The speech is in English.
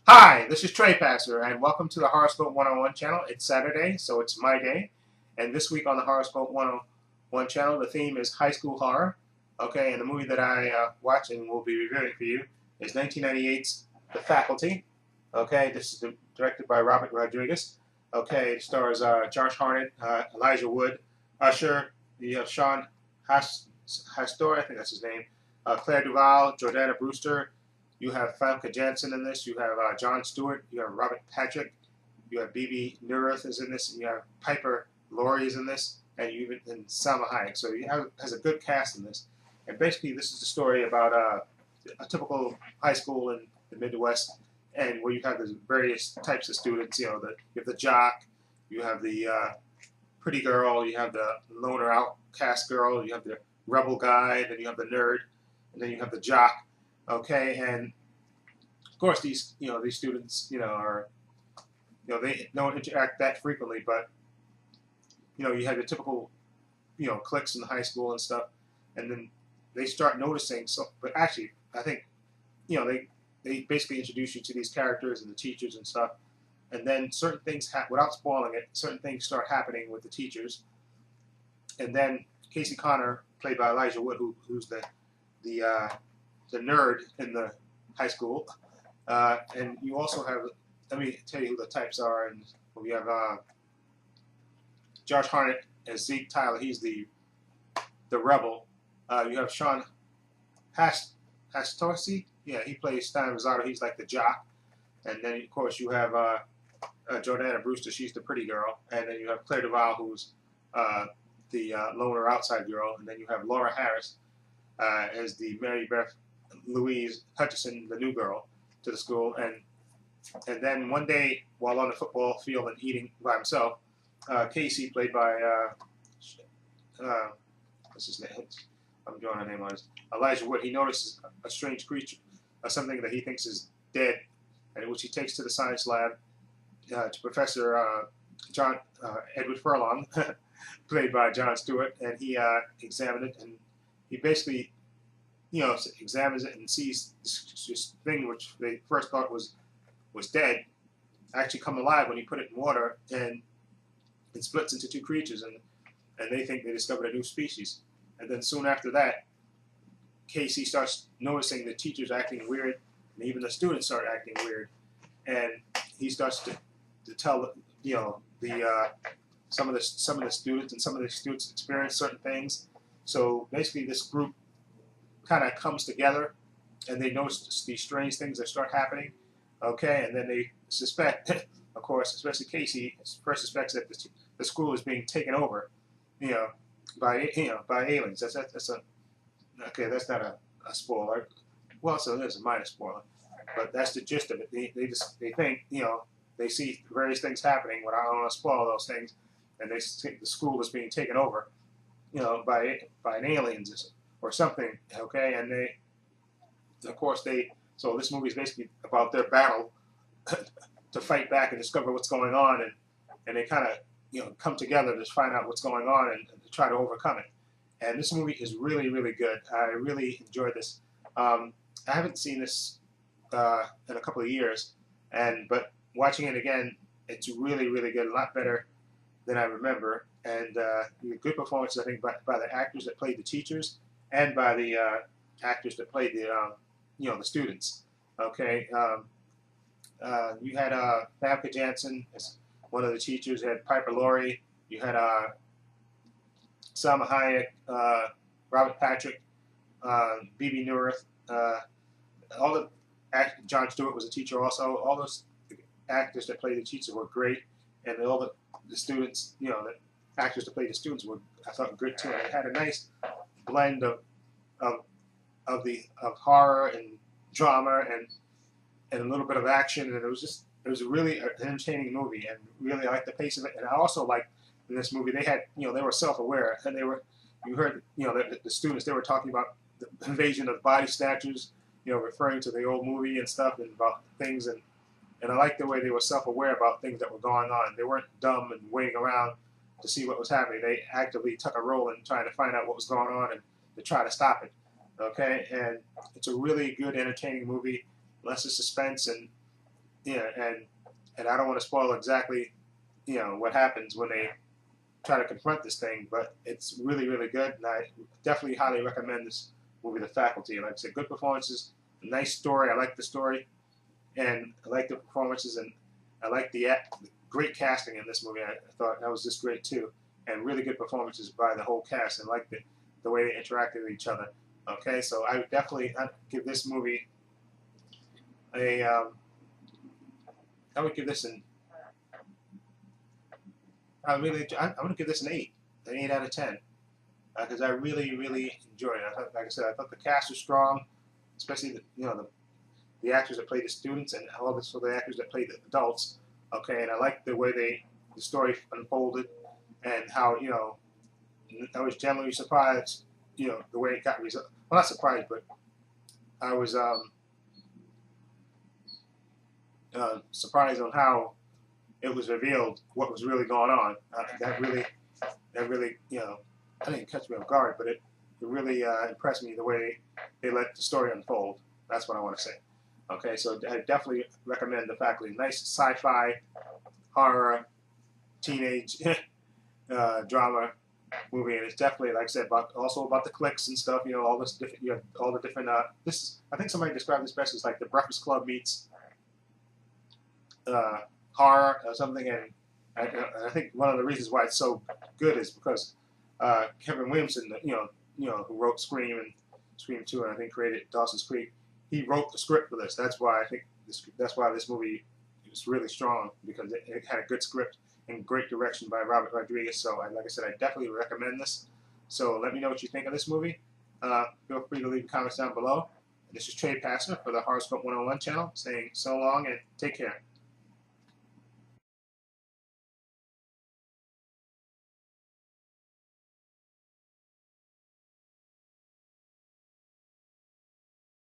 Hi, this is Trey Passer, and welcome to the Horoscope 101 channel. It's Saturday, so it's my day. And this week on the Horoscope 101 channel, the theme is high school horror. Okay, and the movie that I watch and will be reviewing for you is 1998's The Faculty. Okay, this is directed by Robert Rodriguez. Okay, it stars Josh Hartnett, Elijah Wood, Usher, you have Sean Hastor, I think that's his name, Claire Duvall, Jordana Brewster. You have Famke Janssen in this. You have Jon Stewart. You have Robert Patrick. You have Bebe Neuwirth is in this. And you have Piper Laurie is in this, and you even and Salma Hayek. So you have has a good cast in this. And basically, this is a story about a typical high school in the Midwest, and where you have the various types of students. You have the jock, you have the pretty girl, you have the loner outcast girl, you have the rebel guy, then you have the nerd, and then you have the jock. Okay, and of course these students are they don't interact that frequently, but you have the typical cliques in the high school and stuff, and then they start noticing. So, but actually, I think they basically introduce you to these characters and the teachers and stuff, and then certain things without spoiling it, certain things start happening with the teachers, and then Casey Connor, played by Elijah Wood, who's the the nerd in the high school, and you also have. Let me tell you who the types are. And we have Josh Hartnett as Zeke Tyler. He's the rebel. You have Sean Hastorsi. Yeah, he plays Stein Rosato. He's like the jock. And then of course you have Jordana Brewster. She's the pretty girl. And then you have Claire Duvall, who's the loner outside girl. And then you have Laura Harris as the Mary Beth Louise Hutchison, the new girl to the school, and then one day while on the football field and eating by himself, Casey, played by what's his name? I'm drawing a name on this. Elijah Wood. He notices a strange creature, something that he thinks is dead, and which he takes to the science lab to Professor John Edward Furlong, played by Jon Stewart, and he examined it, and he basically examines it and sees this thing which they first thought was dead actually come alive when you put it in water, and it splits into two creatures, and they think they discovered a new species. And then soon after that, Casey starts noticing the teachers acting weird, and even the students start acting weird, and he starts to tell some of the students, and some of the students experience certain things. So basically, this group kind of comes together, and they notice these strange things that start happening. Okay, and then they suspect, of course, especially Casey, first suspects that the school is being taken over, by aliens. That's a okay. That's not a spoiler. Well, so there's a minor spoiler, but that's the gist of it. They think they see various things happening. But I don't want to spoil those things, and they think the school is being taken over, by an aliens or something. Okay, and of course, so this movie is basically about their battle to fight back and discover what's going on, and they kind of come together to find out what's going on and to try to overcome it. And this movie is really, really good. I really enjoyed this. I haven't seen this in a couple of years, but watching it again, it's really, really good. A lot better than I remember, and good performances, I think, by the actors that played the teachers and by the actors that played the students. Okay, you had Famke Janssen as one of the teachers. You had Piper Laurie. You had Salma Hayek, Robert Patrick, Bebe Neuwirth. All the Jon Stewart was a teacher also. All those actors that played the teachers were great, and all the students, the actors that played the students were, I thought, good too. And it had a nice blend of horror and drama and a little bit of action, and it was a really entertaining movie, and really I liked the pace of it. And I also liked in this movie they had they were self-aware, and you heard the students, they were talking about the invasion of body snatchers, referring to the old movie and stuff, and about things, and I liked the way they were self-aware about things that were going on. They weren't dumb and waiting around to see what was happening. They actively took a role in trying to find out what was going on and to try to stop it. Okay, and it's a really good, entertaining movie. Lots of suspense, and and I don't want to spoil exactly what happens when they try to confront this thing, but it's really, really good, and I definitely highly recommend this movie, The Faculty. Like I said, good performances, a nice story. I like the story, and I like the performances, and I like the great casting in this movie. I thought that was just great too, and really good performances by the whole cast, and like the way they interacted with each other. Okay, so I would definitely give this movie a. I would give this an. I'm going to give this an 8 out of 10, because I really, really enjoyed it. I thought, like I said, I thought the cast was strong, especially the actors that played the students and also the actors that played the adults. Okay, and I liked the way the story unfolded, and how I was generally surprised, the way it got resolved. Well, not surprised, but I was surprised on how it was revealed what was really going on. That really, I didn't catch me off guard, but it really impressed me the way they let the story unfold. That's what I want to say. Okay, so I definitely recommend The Faculty. Nice sci-fi, horror, teenage drama movie, and it's definitely, like I said, also about the cliques and stuff. All this different, all the different. I think somebody described this best as like the Breakfast Club meets horror or something, and I think one of the reasons why it's so good is because Kevin Williamson, who wrote Scream and Scream 2, and I think created Dawson's Creek, he wrote the script for this. That's why I think that's why this movie is really strong, because it had a good script and great direction by Robert Rodriguez. So, like I said, I definitely recommend this. So let me know what you think of this movie. Feel free to leave comments down below. This is Trey Passer for the Horoscope 101 channel, saying so long and take care.